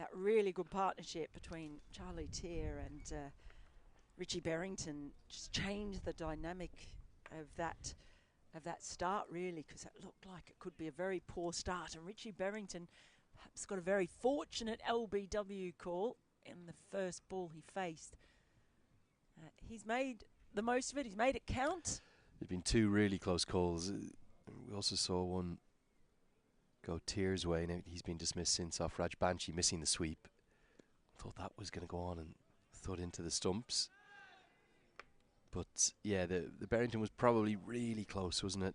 that really good partnership between Charlie Tier and Richie Berrington just changed the dynamic of that start, really, because it looked like it could be a very poor start. And Richie Berrington perhaps got a very fortunate LBW call in the first ball he faced. He's made the most of it. He's made it count. There's been two really close calls. We also saw one go Tier's way. Now he's been dismissed since off Raj Banshi missing the sweep. Thought that was going to go on and thud into the stumps. But yeah, the Berrington was probably really close, wasn't it?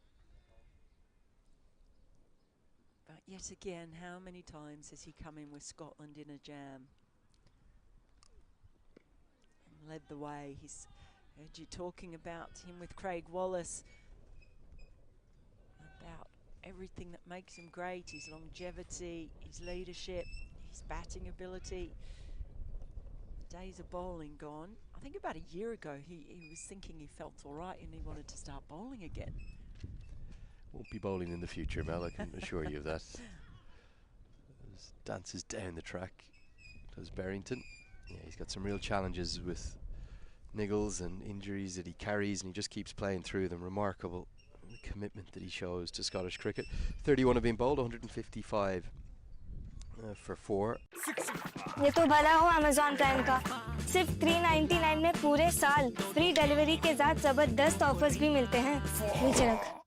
But yet again, how many times has he come in with Scotland in a jam and led the way? He's heard you talking about him with Craig Wallace, about everything that makes him great, his longevity, his leadership, his batting ability. The days of bowling gone. I think about a year ago he was thinking he felt all right and he wanted to start bowling again. Won't be bowling in the future, Mel, I can assure you of that. Dances down the track, does Berrington. Yeah, he's got some real challenges with niggles and injuries that he carries, and he just keeps playing through them. Remarkable the commitment that he shows to Scottish cricket. 31 have been bowled, 155 for 4. ये तो भला हो Amazon Prime का सिर्फ 399 में पूरे साल free delivery के साथ जबरदस्त ऑफर्स भी मिलते हैं नीचे रख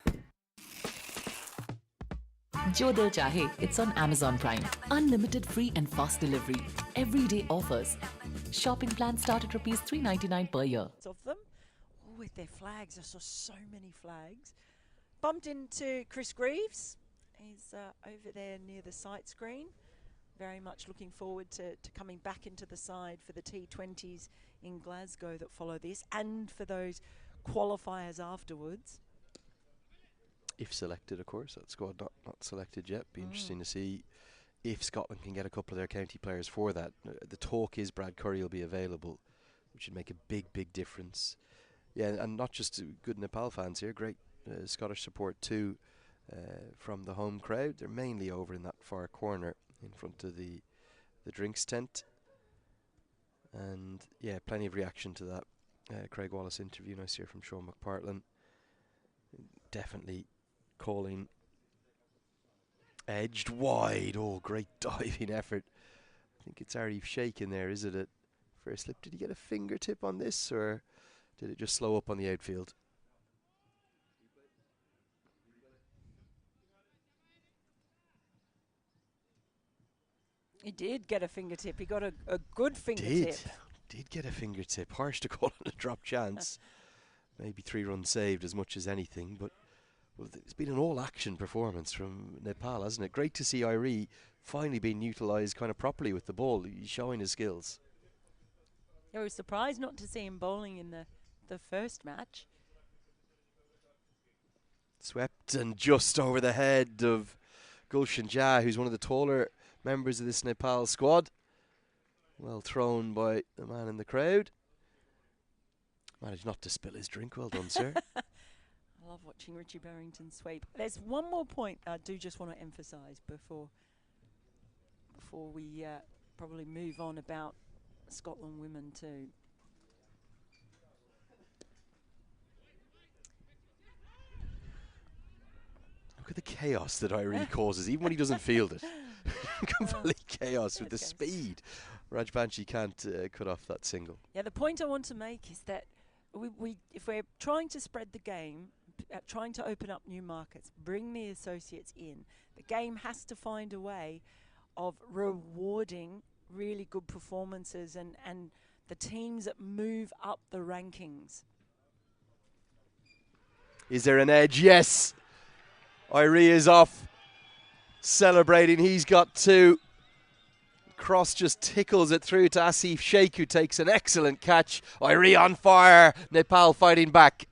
जो दिल चाहे, it's on Amazon Prime. Unlimited free and fast delivery. Everyday offers. Shopping plans start at ₹3.99 per year. Of them, with their flags, I saw so many flags. Bumped into Chris Greaves. He's over there near the sight screen. Very much looking forward to coming back into the side for the T20s in Glasgow that follow this, and for those qualifiers afterwards. If selected, of course. That squad not selected yet. Be interesting to see if Scotland can get a couple of their county players for that. The talk is Brad Curry will be available, which would make a big difference. Yeah, and not just good Nepal fans here, great Scottish support too from the home crowd. They're mainly over in that far corner in front of the drinks tent. And yeah, plenty of reaction to that Craig Wallace interview. Nice to hear from Sean McPartlan. Definitely calling edged wide. Oh, great diving effort. I think it's Arif Sheikh in there, is it? At first slip. Did he get a fingertip on this, or did it just slow up on the outfield? He did get a fingertip. He got a good fingertip. Did get a fingertip. Harsh to call it a drop chance. Maybe 3 runs saved as much as anything, but well, it's been an all-action performance from Nepal, hasn't it? Great to see Irie finally being utilised kind of properly with the ball. He's showing his skills. I was surprised not to see him bowling in the first match. Swept and just over the head of Gulshan Jha, who's one of the taller members of this Nepal squad. Well thrown by the man in the crowd. Managed not to spill his drink. Well done, sir. I love watching Richie Berrington sweep. There's one more point I do just want to emphasise before we probably move on about Scotland women too. Look at the chaos that Irie causes, even when he doesn't field it. Complete chaos with the speed. Raj Banshi can't cut off that single. Yeah, the point I want to make is that if we're trying to spread the game, trying to open up new markets, bring the associates in, the game has to find a way of rewarding really good performances and the teams that move up the rankings. Is there an edge? Yes. Irie is off, celebrating. He's got 2. Cross just tickles it through to Asif Sheikh, who takes an excellent catch. Irie on fire. Nepal fighting back.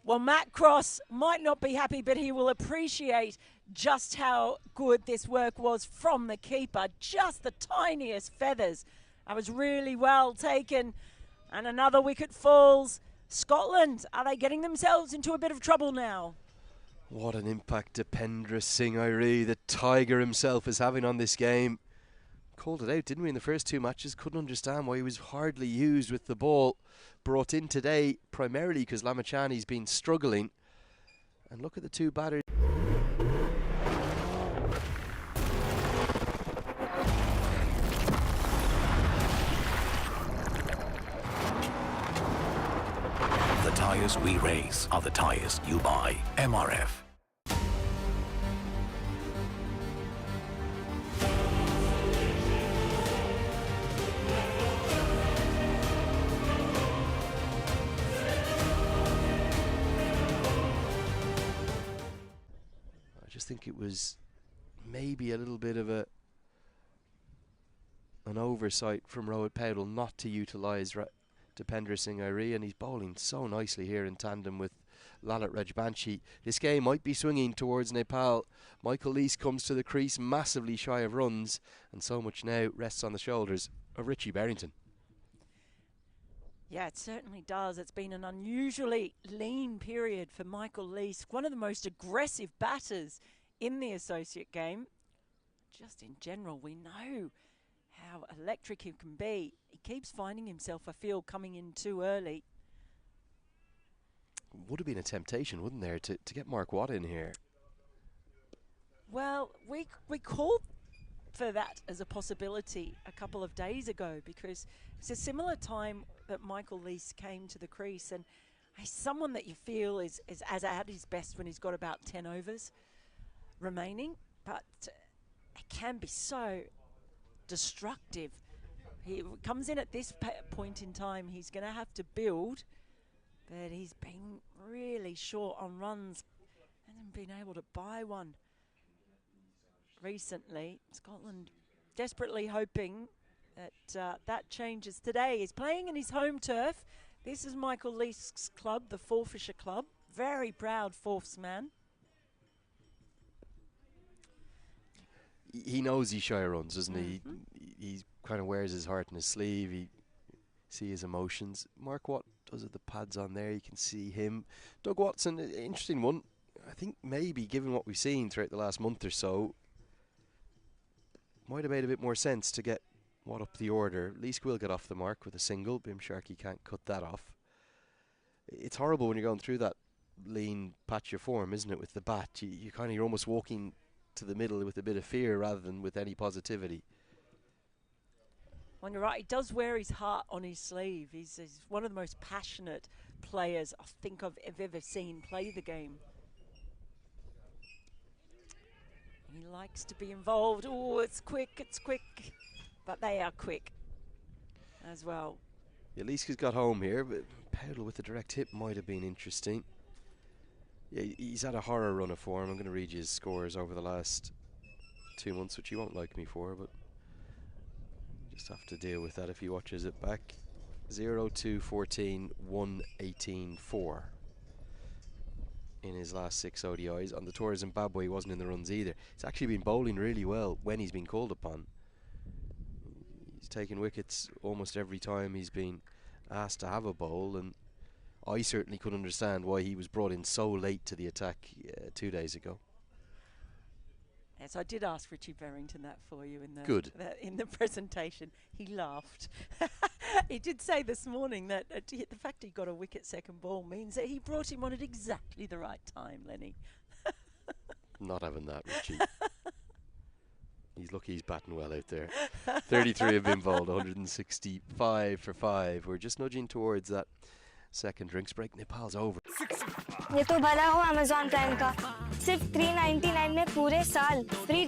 Well, Matt Cross might not be happy, but he will appreciate just how good this work was from the keeper. Just the tiniest feathers. That was really well taken. And another wicket falls. Scotland, are they getting themselves into a bit of trouble now? What an impact Dipendra Singh Irie, the tiger himself, is having on this game. called it out, didn't we, in the first two matches? Couldn't understand why he was hardly used with the ball. Brought in today primarily because Lamachani's been struggling. And look at the two batters. The tyres we race are the tyres you buy. MRF. I just think it was maybe a little bit of an oversight from Rohit Paudel not to utilise Dipender Singh Airi, and he's bowling so nicely here in tandem with Lalit Rajbanshi. This game might be swinging towards Nepal. Michael Lease comes to the crease massively shy of runs, and so much now rests on the shoulders of Richie Berrington. Yeah, it certainly does. It's been an unusually lean period for Michael Lease, one of the most aggressive batters in the associate game. Just in general, we know how electric he can be. He keeps finding himself, I feel, coming in too early. Would have been a temptation, wouldn't there, to get Mark Watt in here? Well, we called for that as a possibility a couple of days ago, because it's a similar time that Michael Lease came to the crease, and he's someone that you feel is at his best when he's got about 10 overs remaining, but it can be so destructive. He comes in at this point in time, he's going to have to build, but he's been really short on runs, hasn't been able to buy one recently. Scotland desperately hoping that that changes today. He's playing in his home turf. This is Michael Lease's club, the Forfisher Club. Very proud Forfs man. He knows he shy runs, doesn't he? He kind of wears his heart on his sleeve. You see his emotions. Mark Watt does it, the pads on there. You can see him. Doug Watson, interesting one. I think maybe, given what we've seen throughout the last month or so, might have made a bit more sense to get Watt up the order. Least will get off the mark with a single. Bim Sharkey can't cut that off. It's horrible when you're going through that lean patch of form, isn't it, with the bat? You're almost walking to the middle with a bit of fear rather than with any positivity. Well, you're right, he does wear his heart on his sleeve. He's one of the most passionate players I think I've ever seen play the game. He likes to be involved. Oh, it's quick, but they are quick as well. Yeah, Leask has got home here, but Paudel with the direct hit might have been interesting. Yeah, he's had a horror run of form. I'm going to read you his scores over the last 2 months, which you won't like me for, but just have to deal with that if he watches it back. 0, 2, 14, 1, 18, 4 in his last 6 ODIs. On the tour of Zimbabwe, he wasn't in the runs either. He's actually been bowling really well when he's been called upon. He's taken wickets almost every time he's been asked to have a bowl, and I certainly couldn't understand why he was brought in so late to the attack 2 days ago. Yes, I did ask Richie Berrington that for you in the presentation. He laughed. He did say this morning that the fact he got a wicket second ball means that he brought him on at exactly the right time, Lenny. Not having that, Richie. He's lucky he's batting well out there. 33 have been bowled, 165 for 5. We're just nudging towards that second drinks break. Nepal's over. ये तो भला हो Amazon Prime का, सिर्फ 399 में पूरे साल free